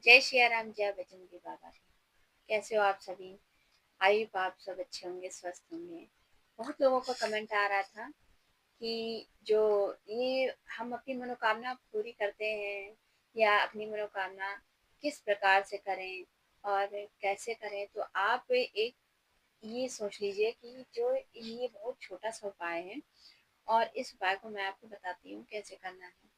जय सिया राम, जय बजरंगी बाबा की। कैसे हो आप सभी? आई होप आप सब अच्छे होंगे, स्वस्थ होंगे। बहुत लोगों का कमेंट आ रहा था कि जो ये हम अपनी मनोकामना पूरी करते हैं या अपनी मनोकामना किस प्रकार से करें और कैसे करें। तो आप एक ये सोच लीजिए कि जो ये बहुत छोटा सा उपाय है और इस उपाय को मैं आपको बताती हूँ कैसे करना है।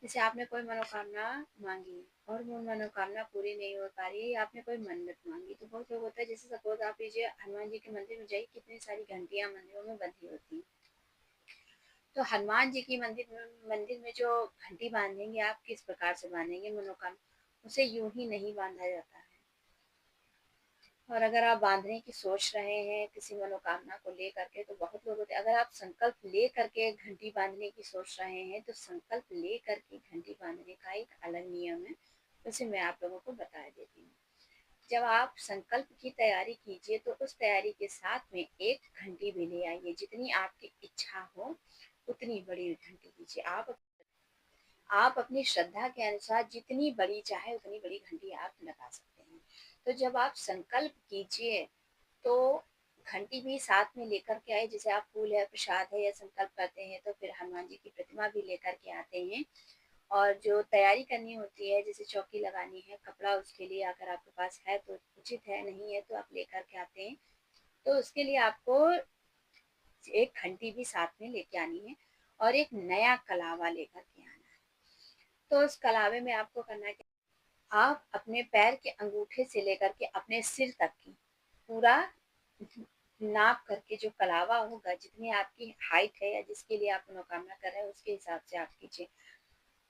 जैसे आपने कोई मनोकामना मांगी और वो मनोकामना पूरी नहीं हो पा रही है या आपने कोई मन्नत मांगी, तो बहुत लोग होता है, जैसे सपोज आप लीजिए हनुमान जी के मंदिर में जाइए, कितनी सारी घंटियां मंदिरों में बंधी होती हैं। तो हनुमान जी की मंदिर में जो घंटी बांधेंगे, आप किस प्रकार से बांधेंगे मनोकामना, उसे यूं ही नहीं बांधा जाता है। और अगर आप बांधने की सोच रहे हैं किसी मनोकामना को लेकर के, तो बहुत लोग होते हैं, अगर आप संकल्प ले करके घंटी बांधने की सोच रहे हैं, तो संकल्प ले करके घंटी बांधने का एक अलग नियम है, उसे मैं आप लोगों को बता देती हूँ। जब आप संकल्प की तैयारी कीजिए, तो उस तैयारी के साथ में एक घंटी भी ले आइए, जितनी आपकी इच्छा हो उतनी बड़ी घंटी लीजिए। आप अपनी श्रद्धा के अनुसार जितनी बड़ी चाहे उतनी बड़ी घंटी आप लगा सकते हैं। तो जब आप संकल्प कीजिए, तो घंटी भी साथ में लेकर के आए, जैसे आप फूल है, प्रसाद है या संकल्प करते हैं, तो फिर हनुमान जी की प्रतिमा भी लेकर के आते हैं। और जो तैयारी करनी होती है, जैसे चौकी लगानी है, कपड़ा उसके लिए अगर आपके पास है तो उचित है, नहीं है तो आप लेकर के आते हैं। तो उसके लिए आपको एक घंटी भी साथ में लेके आनी है और एक नया कलावा लेकर के आना है। तो उस कलावे में आपको करना है कि आप अपने पैर के अंगूठे से लेकर के अपने सिर तक की पूरा नाप करके, जो कलावा होगा, जितनी आपकी हाइट है या जिसके लिए आप मनोकामना कर रहे हैं उसके हिसाब से आप कीजिए।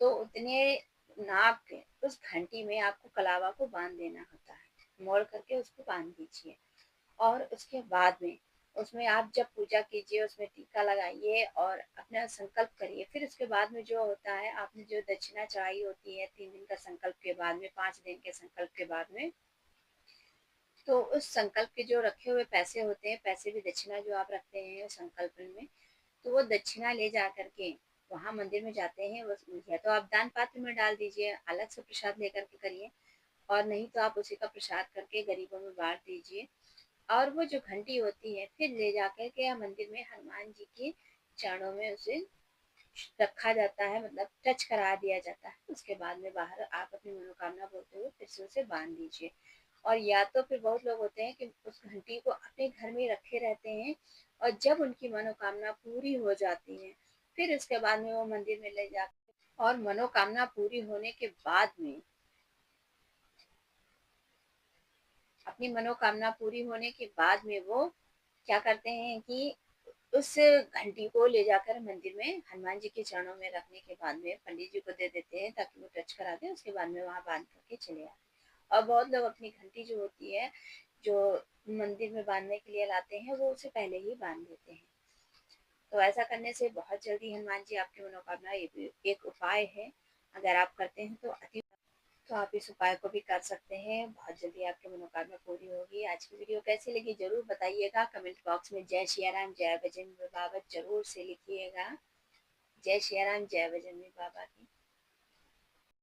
तो उतने नाप के उस घंटी में आपको कलावा को बांध देना होता है, मोड़ करके उसको बांध दीजिए। और उसके बाद में उसमें आप जब पूजा कीजिए, उसमें टीका लगाइए और अपना संकल्प करिए। फिर उसके बाद में जो होता है, आपने जो दक्षिणा चढ़ाई होती है 3 दिन का संकल्प के बाद में, 5 दिन के संकल्प के बाद में, तो उस संकल्प के जो रखे हुए पैसे होते हैं, पैसे भी दक्षिणा जो आप रखते हैं संकल्प में, तो वो दक्षिणा ले जा करके वहाँ मंदिर में जाते हैं, या तो आप दान पात्र में डाल दीजिए, अलग से प्रसाद लेकर के करिए, और नहीं तो आप उसी का प्रसाद करके गरीबों में बांट दीजिए। और वो जो घंटी होती है, फिर ले जाकर के मंदिर में हनुमान जी के चरणों में उसे रखा जाता है, मतलब टच करा दिया जाता है। उसके बाद में बाहर आप अपनी मनोकामना बोलते हुए फिर से उसे बांध दीजिए। और या तो फिर बहुत लोग होते हैं कि उस घंटी को अपने घर में रखे रहते हैं, और जब उनकी मनोकामना पूरी हो जाती है, फिर उसके बाद में वो मंदिर में ले जाकर, और मनोकामना पूरी होने के बाद में, अपनी मनोकामना पूरी होने के बाद में वो क्या करते हैं कि उस घंटी को ले जाकर मंदिर में हनुमान जी के चरणों में रखने के बाद में पंडित जी को दे देते हैं, ताकि वो टच करा दें। उसके बाद में वहाँ बांध करके चले आते हैं। और बहुत लोग अपनी घंटी जो होती है, जो मंदिर में बांधने के लिए लाते हैं, वो उसे पहले ही बांध देते हैं। तो ऐसा करने से बहुत जल्दी हनुमान जी आपकी मनोकामना, ये भी एक उपाय है, अगर आप करते हैं तो अति, तो आप इस उपाय को भी कर सकते हैं, बहुत जल्दी आपकी मनोकामना पूरी होगी। आज की वीडियो कैसी लगी जरूर बताइएगा, कमेंट बॉक्स में जय सिया राम, जय बजरंग बाबा जरूर से लिखिएगा। जय सिया राम, जय बजरंग बाबा की।